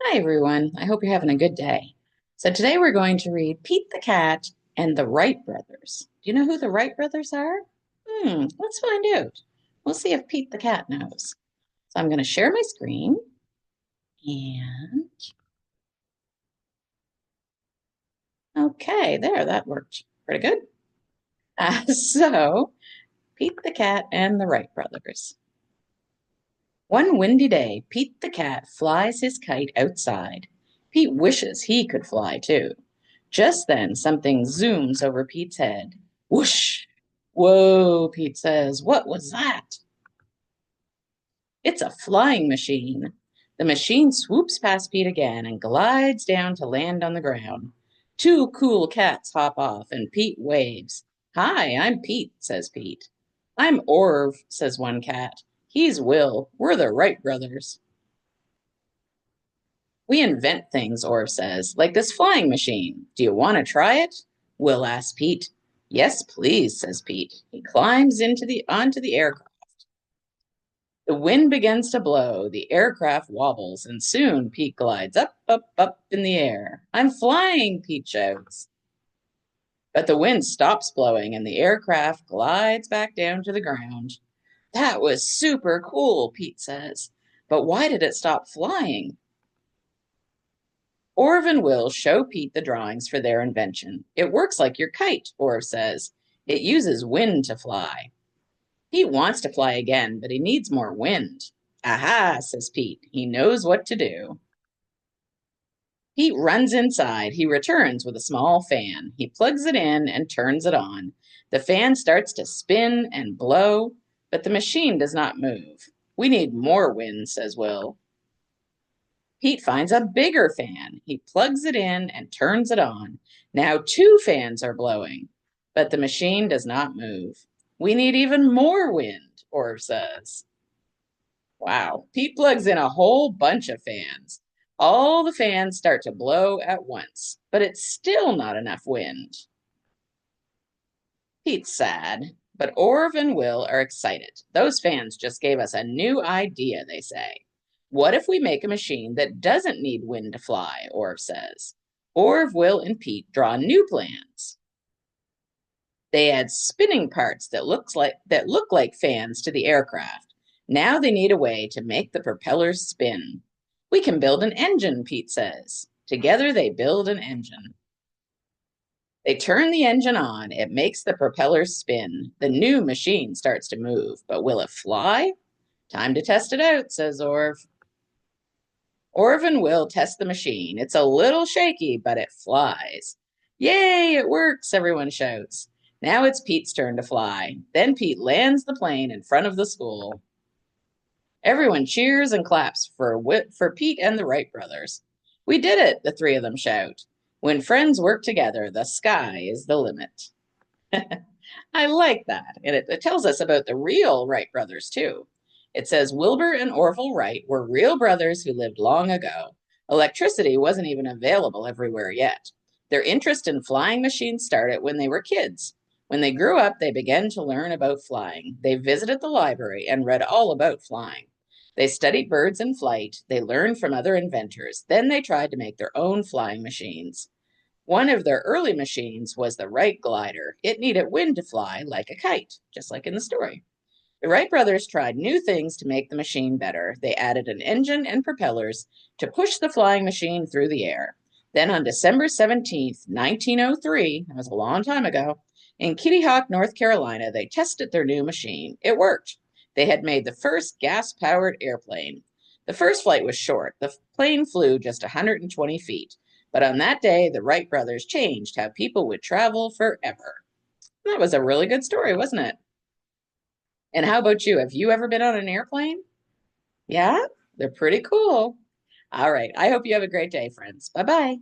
Hi, everyone. I hope you're having a good day. So, today we're going to read Pete the Cat and the Wright Brothers. Do you know who the Wright Brothers are? Let's find out. We'll see if Pete the Cat knows. So, I'm going to share my screen and okay, there, that worked pretty good. So, Pete the Cat and the Wright Brothers. One windy day, Pete the cat flies his kite outside. Pete wishes he could fly too. Just then, something zooms over Pete's head. Whoosh! Whoa, Pete says. What was that? It's a flying machine. The machine swoops past Pete again and glides down to land on the ground. Two cool cats hop off and Pete waves. Hi, I'm Pete, says Pete. I'm Orv, says one cat. He's Will. We're the Wright brothers. We invent things, Orv says, like this flying machine. Do you want to try it? Will asks Pete. Yes, please, says Pete. He climbs onto the aircraft. The wind begins to blow, the aircraft wobbles, and soon Pete glides up, up, up in the air. I'm flying, Pete shouts. But the wind stops blowing and the aircraft glides back down to the ground. That was super cool, Pete says. But why did it stop flying? Orv and Will show Pete the drawings for their invention. It works like your kite, Orv says. It uses wind to fly. Pete wants to fly again, but he needs more wind. Aha, says Pete. He knows what to do. Pete runs inside. He returns with a small fan. He plugs it in and turns it on. The fan starts to spin and blow, but the machine does not move. We need more wind, says Will. Pete finds a bigger fan. He plugs it in and turns it on. Now two fans are blowing, but the machine does not move. We need even more wind, Orv says. Wow. Pete plugs in a whole bunch of fans. All the fans start to blow at once, but it's still not enough wind. Pete's sad, but Orv and Will are excited. Those fans just gave us a new idea, they say. What if we make a machine that doesn't need wind to fly, Orv says. Orv, Will, and Pete draw new plans. They add spinning parts that look like fans to the aircraft. Now they need a way to make the propellers spin. We can build an engine, Pete says. Together they build an engine. They turn the engine on. It makes the propellers spin. The new machine starts to move, but will it fly? Time to test it out, says Orv. Orv and Will test the machine. It's a little shaky, but it flies. Yay, it works, everyone shouts. Now it's Pete's turn to fly. Then Pete lands the plane in front of the school. Everyone cheers and claps for Pete and the Wright brothers. We did it, the three of them shout. When friends work together, the sky is the limit. I like that. And it tells us about the real Wright brothers, too. It says Wilbur and Orville Wright were real brothers who lived long ago. Electricity wasn't even available everywhere yet. Their interest in flying machines started when they were kids. When they grew up, they began to learn about flying. They visited the library and read all about flying. They studied birds in flight. They learned from other inventors. Then they tried to make their own flying machines. One of their early machines was the Wright glider. It needed wind to fly like a kite, just like in the story. The Wright brothers tried new things to make the machine better. They added an engine and propellers to push the flying machine through the air. Then on December 17th, 1903, that was a long time ago, in Kitty Hawk, North Carolina, they tested their new machine. It worked. They had made the first gas-powered airplane. The first flight was short. The plane flew just 120 feet. But on that day, the Wright brothers changed how people would travel forever. That was a really good story, wasn't it? And how about you? Have you ever been on an airplane? Yeah, they're pretty cool. All right. I hope you have a great day, friends. Bye bye.